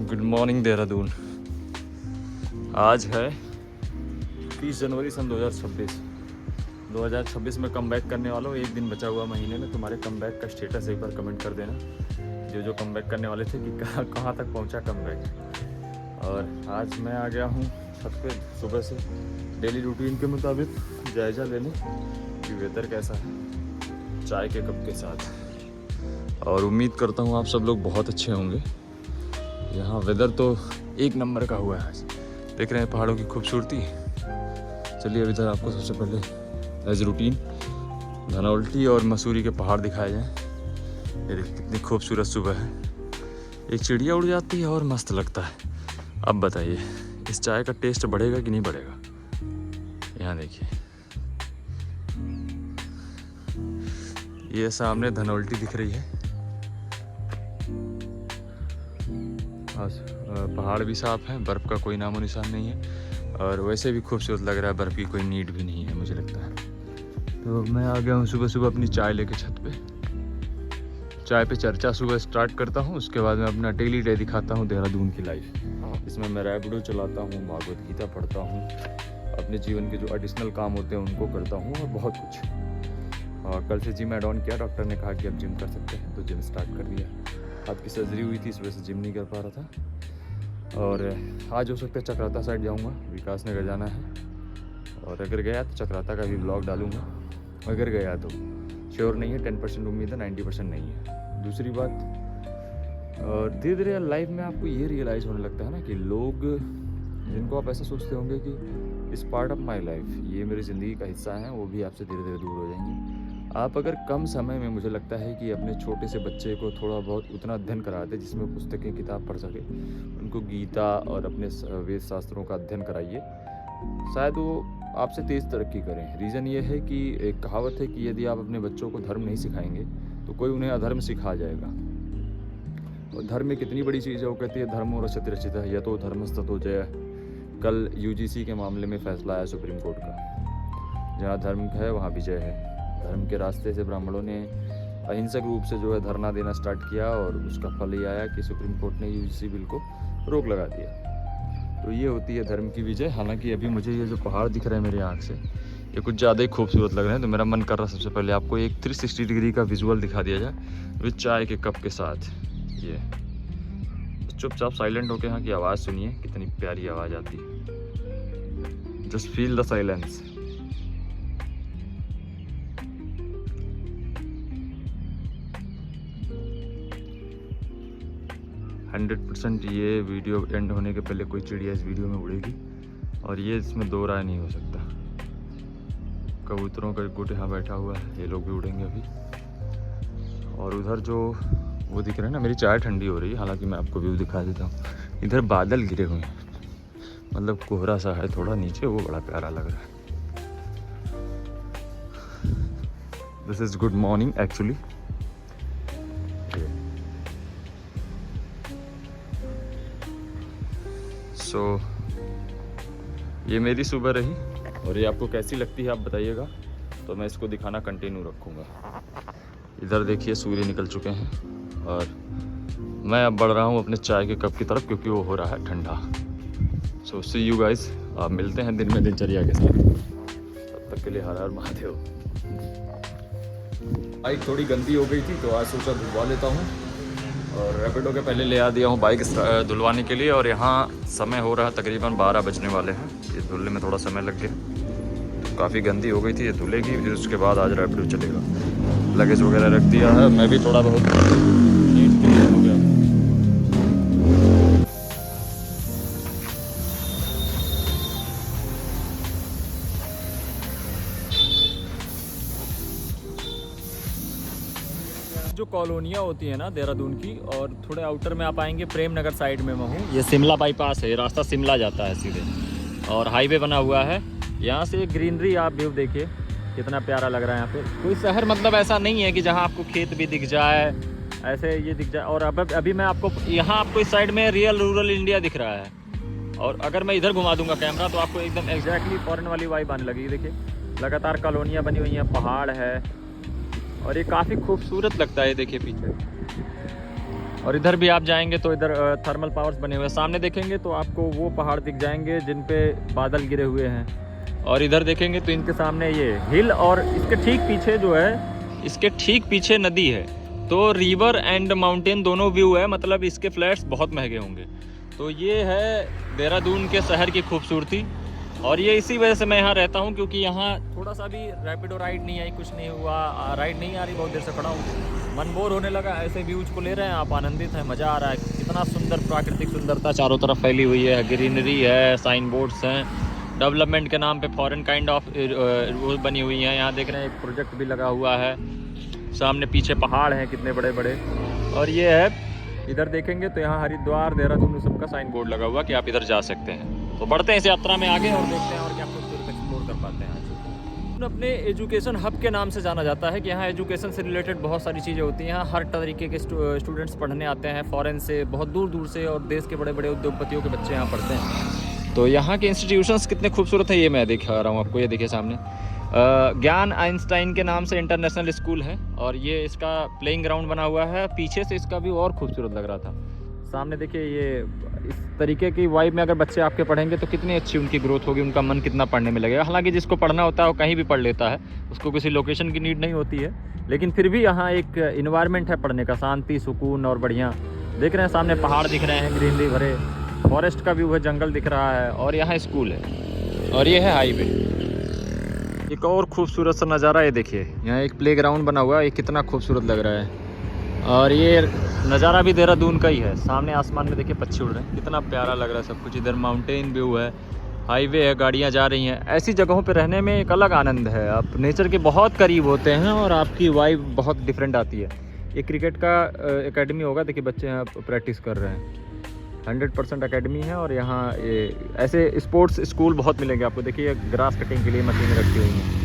Good morning Dehradun. आज है 30 जनवरी सन 2026 में कम बैक करने वाला हूँ। एक दिन बचा हुआ महीने में। तुम्हारे कम बैक का स्टेटस एक बार कमेंट कर देना, जो कम बैक करने वाले थे कि कहाँ तक पहुँचा कम बैक। और आज मैं आ गया हूँ छत पे सुबह से डेली रूटीन के मुताबिक जायज़ा लेने कि वेदर कैसा है, चाय के कप के साथ। और उम्मीद करता हूँ आप सब लोग बहुत अच्छे होंगे। यहाँ वेदर तो एक नंबर का हुआ है आज। देख रहे हैं पहाड़ों की खूबसूरती। चलिए अब इधर आपको सबसे पहले एज रूटीन धनौल्टी और मसूरी के पहाड़ दिखाए जाएँ। ये देखिए कितनी खूबसूरत सुबह है। एक चिड़िया उड़ जाती है और मस्त लगता है। अब बताइए इस चाय का टेस्ट बढ़ेगा कि नहीं बढ़ेगा। यहाँ देखिए ये सामने धनौल्टी दिख रही है। पहाड़ भी साफ है, बर्फ़ का कोई नामो निशान नहीं है और वैसे भी खूबसूरत लग रहा है। बर्फ़ की कोई नीड भी नहीं है मुझे लगता है। तो मैं आ गया हूँ सुबह सुबह अपनी चाय लेके छत पे। चाय पे चर्चा सुबह स्टार्ट करता हूँ। उसके बाद मैं अपना डेली डे दिखाता हूँ देहरादून की लाइफ, इसमें मैं रैपिडो चलाता हूँ, भागवत गीता पढ़ता हूँ, अपने जीवन के जो एडिशनल काम होते हैं उनको करता हूँ और बहुत कुछ। और कल से जिम ऐड ऑन किया। डॉक्टर ने कहा कि अब जिम कर सकते हैं तो जिम स्टार्ट कर दिया। हाथ की सर्जरी हुई थी, इस वजह से जिम नहीं कर पा रहा था। और आज हो सकता है चक्राता साइड जाऊंगा, विकास नगर जाना है। और अगर गया तो चक्राता का भी ब्लॉग डालूंगा। अगर गया तो श्योर नहीं है, 10% उम्मीद है, 90% नहीं है। दूसरी बात, और धीरे धीरे लाइफ में आपको ये रियलाइज़ होने लगता है ना कि लोग जिनको आप ऐसा सोचते होंगे कि इस पार्ट ऑफ माई लाइफ, ये मेरी ज़िंदगी का हिस्सा है, वो भी आपसे धीरे धीरे दूर हो जाएंगे। आप अगर कम समय में, मुझे लगता है कि अपने छोटे से बच्चे को थोड़ा बहुत उतना अध्ययन कराते जिसमें पुस्तकें किताब पढ़ सके, उनको गीता और अपने वेद शास्त्रों का अध्ययन कराइए, शायद वो आपसे तेज़ तरक्की करें। रीज़न ये है कि एक कहावत है कि यदि आप अपने बच्चों को धर्म नहीं सिखाएंगे तो कोई उन्हें अधर्म सिखा जाएगा। और धर्म में कितनी बड़ी चीज़ है, वो कहती है धर्मो रचित रचित है यतो धर्मस्ततो जय। कल यूजीसी के मामले में फैसला आया सुप्रीम कोर्ट का, जहाँ धर्म है वहाँ विजय है। धर्म के रास्ते से ब्राह्मणों ने अहिंसक रूप से जो है धरना देना स्टार्ट किया और उसका फल ये आया कि सुप्रीम कोर्ट ने यूजीसी बिल को रोक लगा दिया। तो ये होती है धर्म की विजय। हालांकि अभी मुझे ये जो पहाड़ दिख रहे हैं मेरे आँख से, ये कुछ ज़्यादा ही खूबसूरत लग रहे हैं। तो मेरा मन कर रहा है सबसे पहले आपको एक 360 डिग्री का विजुअल दिखा दिया जाए विद चाय के कप के साथ। ये चुपचाप साइलेंट होकर यहाँ की आवाज़ सुनिए, कितनी प्यारी आवाज़ आती है। Just feel the silence. Hundred % ये वीडियो एंड होने के पहले कोई चिड़िया इस वीडियो में उड़ेगी और ये इसमें दो राय नहीं हो सकता। कबूतरों का गुट यहाँ बैठा हुआ है, ये लोग भी उड़ेंगे अभी। और उधर जो वो दिख रहा है ना, मेरी चाय ठंडी हो रही है। हालांकि मैं आपको व्यू दिखा देता हूँ। इधर बादल गिरे हुए हैं, मतलब कोहरा सा है थोड़ा नीचे, वो बड़ा प्यारा लग रहा है। This is good morning actually. So ये मेरी सुबह रही और ये आपको कैसी लगती है आप बताइएगा, तो मैं इसको दिखाना कंटिन्यू रखूँगा। इधर देखिए सूर्य निकल चुके हैं और मैं अब बढ़ रहा हूँ अपने चाय के कप की तरफ, क्योंकि वो हो रहा है ठंडा। सो सी यू गाइस, आप मिलते हैं दिन में दिनचर्या के साथ। तब तक के लिए हर हर महादेव। बाइक थोड़ी गंदी हो गई थी तो आज सोचा धुलवा लेता हूँ और रैपिडो के पहले ले आ दिया हूँ बाइक धुलवाने के लिए। और यहाँ समय हो रहा है तकरीबन 12 बजने वाले हैं। ये धुलने में थोड़ा समय लग गया, तो काफ़ी गंदी हो गई थी, ये धुलेगी, फिर उसके बाद आज रैपिडो चलेगा। लगेज वगैरह रख दिया है, मैं भी थोड़ा बहुत नीट क्लियर हो गया। जो कॉलोनियाँ होती है ना देहरादून की, और थोड़े आउटर में आप आएंगे, प्रेम नगर साइड में मैं हूँ। ये शिमला बाईपास है, ये रास्ता शिमला जाता है सीधे और हाईवे बना हुआ है। यहाँ से ग्रीनरी आप व्यू देखिए कितना प्यारा लग रहा है। यहाँ पे कोई शहर मतलब ऐसा नहीं है कि जहाँ आपको खेत भी दिख जाए, ऐसे ये दिख जाए। और अभी मैं आपको यहाँ आपको इस साइड में रियल रूरल इंडिया दिख रहा है। और अगर मैं इधर घुमा दूंगा कैमरा तो आपको एकदम एग्जैक्टली फॉरेन वाली वाइब आने लगेगी। देखिए लगातार कॉलोनियाँ बनी हुई हैं, पहाड़ है और ये काफ़ी खूबसूरत लगता है। देखिए पीछे और इधर भी आप जाएंगे तो इधर थर्मल पावर्स बने हुए हैं। सामने देखेंगे तो आपको वो पहाड़ दिख जाएंगे जिन पे बादल गिरे हुए हैं। और इधर देखेंगे तो इनके सामने ये हिल, और इसके ठीक पीछे जो है, इसके ठीक पीछे नदी है। तो रिवर एंड माउंटेन दोनों व्यू है, मतलब इसके फ्लैट्स बहुत महंगे होंगे। तो ये है देहरादून के शहर की खूबसूरती। और ये इसी वजह से मैं यहाँ रहता हूँ, क्योंकि यहाँ थोड़ा सा भी रैपिडो राइड नहीं आई, कुछ नहीं हुआ, राइड नहीं आ रही, बहुत देर से खड़ा हूँ, मन बोर होने लगा। ऐसे व्यूज को ले रहे हैं आप, आनंदित हैं, मज़ा आ रहा है। कितना सुंदर प्राकृतिक सुंदरता चारों तरफ फैली हुई है, ग्रीनरी है, साइन बोर्ड्स हैं, डेवलपमेंट के नाम पे फॉरेन काइंड ऑफ वो बनी हुई हैं। यहाँ देख रहे हैं एक प्रोजेक्ट भी लगा हुआ है, सामने पीछे पहाड़ हैं कितने बड़े बड़े। और ये है, इधर देखेंगे तो यहाँ हरिद्वार, देहरादून सबका साइन बोर्ड लगा हुआ कि आप इधर जा सकते हैं। तो बढ़ते हैं इस यात्रा में आगे और देखते हैं और क्या खूबसूरत एक्सप्लोर कर पाते हैं। अपने एजुकेशन हब के नाम से जाना जाता है कि यहाँ एजुकेशन से रिलेटेड बहुत सारी चीज़ें होती हैं। यहाँ हर तरीके के स्टूडेंट्स पढ़ने आते हैं, फॉरेन से, बहुत दूर दूर से, और देश के बड़े बड़े उद्योगपतियों के बच्चे यहाँ पढ़ते हैं। तो यहाँ के इंस्टीट्यूशंस कितने खूबसूरत हैं ये मैं दिखा रहा हूँ आपको। ये देखिए सामने ज्ञान आइंस्टाइन के नाम से इंटरनेशनल स्कूल है, और ये इसका प्लेइंग ग्राउंड बना हुआ है। पीछे से इसका व्यू और खूबसूरत लग रहा था। सामने देखिए, ये इस तरीके की वाइब में अगर बच्चे आपके पढ़ेंगे तो कितनी अच्छी उनकी ग्रोथ होगी, उनका मन कितना पढ़ने में लगेगा। हालांकि जिसको पढ़ना होता है वो कहीं भी पढ़ लेता है, उसको किसी लोकेशन की नीड नहीं होती है, लेकिन फिर भी यहाँ एक इन्वायरमेंट है पढ़ने का, शांति, सुकून और बढ़िया। देख रहे हैं सामने पहाड़ दिख रहे हैं, ग्रीनरी भरे, फॉरेस्ट का व्यू है, जंगल दिख रहा है, और यहाँ स्कूल है, और ये है हाईवे। एक और खूबसूरत सा नज़ारा है, देखिए यहाँ एक प्ले ग्राउंड बना हुआ है, ये कितना खूबसूरत लग रहा है। और ये नज़ारा भी देहरादून का ही है। सामने आसमान में देखिए पक्षी उड़ रहे हैं, कितना प्यारा लग रहा है सब कुछ। इधर माउंटेन व्यू है, हाईवे है, गाड़ियाँ जा रही हैं। ऐसी जगहों पे रहने में एक अलग आनंद है, आप नेचर के बहुत करीब होते हैं और आपकी वाइब बहुत डिफरेंट आती है। ये क्रिकेट का एकेडमी होगा, देखिए बच्चे यहाँ प्रैक्टिस कर रहे हैं, 100% एकेडमी है। और यहाँ ये ऐसे स्पोर्ट्स स्कूल बहुत मिलेंगे आपको। देखिए ग्रास कटिंग के लिए मशीनें रखी हुई हैं।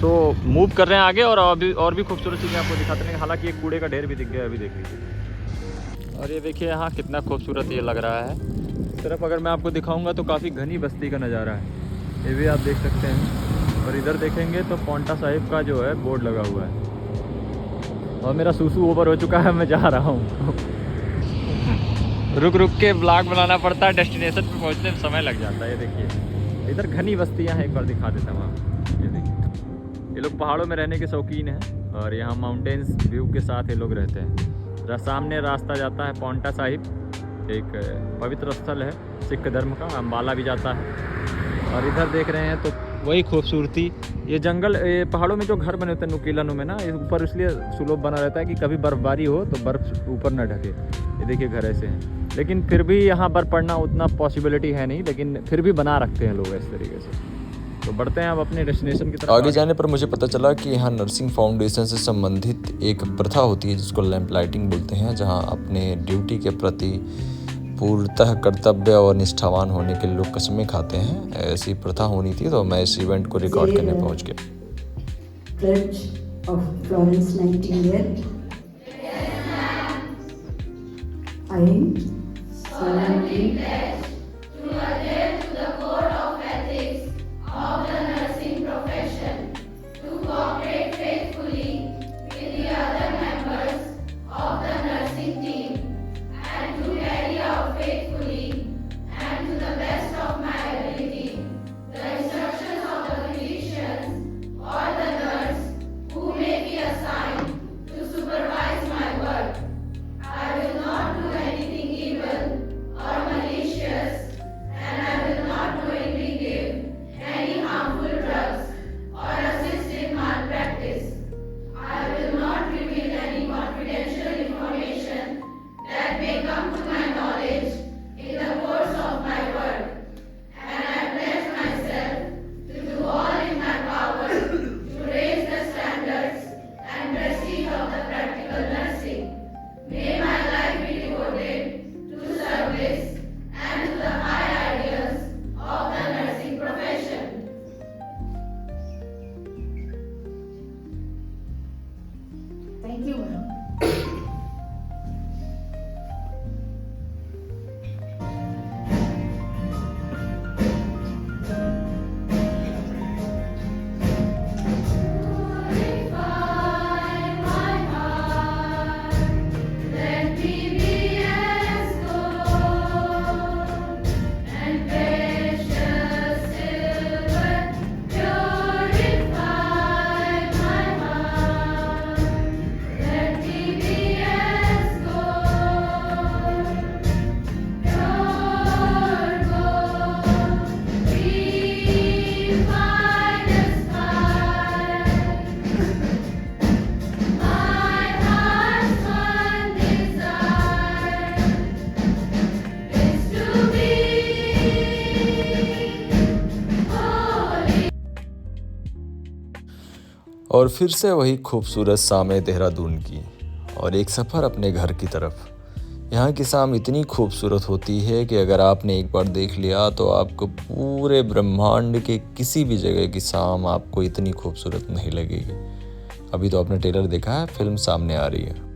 तो मूव कर रहे हैं आगे, और भी खूबसूरत चीज़ें आपको दिखाते हैं। हालांकि एक कूड़े का ढेर भी दिख गया, अभी देख लीजिए। और ये देखिए यहाँ कितना खूबसूरत ये लग रहा है। इस तरफ अगर मैं आपको दिखाऊंगा तो काफ़ी घनी बस्ती का नज़ारा है, ये भी आप देख सकते हैं। और इधर देखेंगे तो पौंटा साहिब का जो है बोर्ड लगा हुआ है। और मेरा सूसू ओवर हो चुका है, मैं जा रहा हूँ। रुक रुक के ब्लॉग बनाना पड़ता है, डेस्टिनेशन पे पहुँचने में समय लग जाता है। ये देखिए इधर घनी बस्तियाँ हैं, एक बार दिखा देता हूँ आपको। ये देखिए, ये लोग पहाड़ों में रहने के शौकीन हैं, और यहाँ माउंटेन्स व्यू के साथ ये लोग रहते हैं। सामने रास्ता जाता है पौंटा साहिब, एक पवित्र स्थल है सिख धर्म का, अम्बाला भी जाता है। और इधर देख रहे हैं तो वही खूबसूरती, ये जंगल, ये पहाड़ों में जो घर बने होते हैं नुकीला में ना, ये ऊपर इसलिए स्लोप बना रहता है कि कभी बर्फबारी हो तो बर्फ़ ऊपर न ढके। ये देखिए घर ऐसे हैं, लेकिन फिर भी यहाँ बर्फ़ पड़ना उतना पॉसिबिलिटी है नहीं, लेकिन फिर भी बना रखते हैं लोग इस तरीके से। तो बढ़ते हैं अब अपने डेस्टिनेशन की तरफ। आगे जाने पर मुझे पता चला कि यहाँ नर्सिंग फाउंडेशन से संबंधित एक प्रथा होती है जिसको लैंप लाइटिंग बोलते हैं, जहाँ अपने ड्यूटी के प्रति पूर्णतः कर्तव्य और निष्ठावान होने के लोग कस्में खाते हैं। ऐसी प्रथा होनी थी, तो मैं इस इवेंट को रिकॉर्ड करने पहुँच गया। I will not do anything evil or malicious और फिर से वही खूबसूरत शाम देहरादून की और एक सफ़र अपने घर की तरफ। यहाँ की शाम इतनी खूबसूरत होती है कि अगर आपने एक बार देख लिया तो आपको पूरे ब्रह्मांड के किसी भी जगह की शाम आपको इतनी खूबसूरत नहीं लगेगी। अभी तो आपने ट्रेलर देखा है, फिल्म सामने आ रही है।